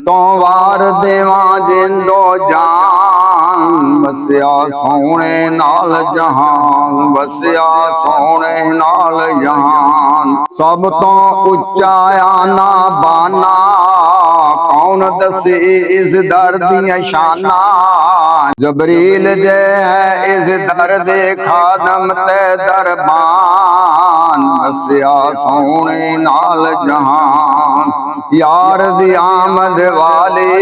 तो वार देवा जिंदो जान बसिया सोने नाल जहान बसिया सोने नाल जहान सब तो उच्चा आना बाना कौन दसे इस दर दियां शाना जबरील जे है इस दर दे खादम ते दरबान बसिया सोने नाल जहान यार दी आमद वाले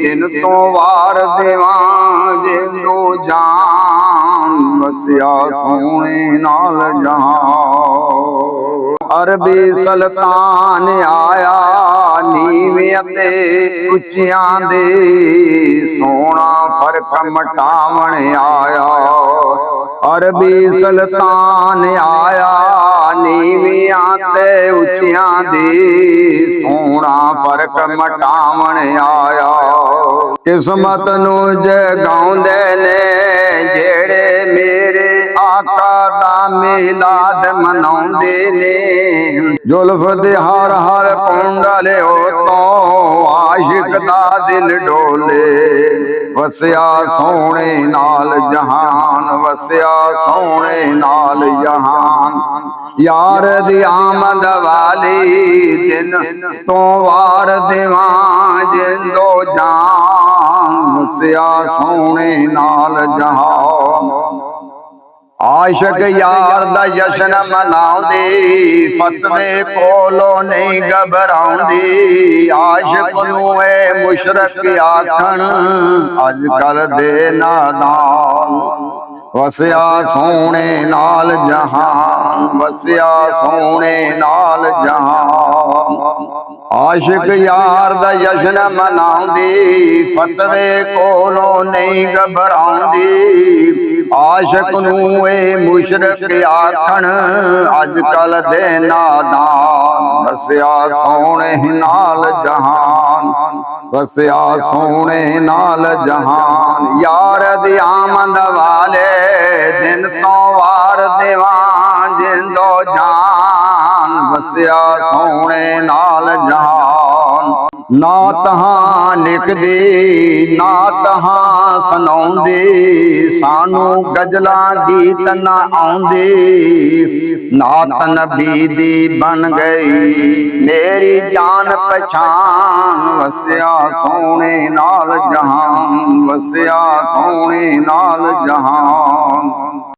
दिन तो वार देवा जिंदो जान बसिया सोने नाल जहान अरबी सुल्तान आया नीवियां ते उच्चियां दे सोना फर्क मटावण आया अरबी सुल्तान आया नीवियां ते उच्चियां दे सोना फर्क मटावण आया किस्मत नू जगाउंदे ने जेड़े मेरे आका दा मिलाद मनाउंदे ने जुल्फ दे हर हर कुंडल तो आशिक दा दिल डोले वसिया सोने नाल जहान वसिया सोने नाल जहान यार दी आमद वाली दिन तो वार देवा जिंदो जान वसिया सोने नाल जहान आशिक यार दा जशन मनाउंदे फतवे कोलो नहीं घबराउंदी आशिक नू ए मुशरक आखण अजकल दे नादान वसिया सोने नाल जहान वसिया सोने नाल जहान आशिक यार दा जशन मनाउंदी फतवे कोलो नहीं घबराउंदी आशिक नू ए मुशरक आखण अजकल दे नादान वसिया सोने नाल जहान वसिया सोने नाल जहान यार दी आमद वाले दिन तो वार देवा जिंदो जान वसिया सोने नाल जहान ना तहां लिख दे ना तहां सुनाउंदे सानू गजला गीत ना आउंदे नात नबी दी बन गई मेरी जान पहचान वसिया सोने नाल जहान वसिया सोने नाल जहान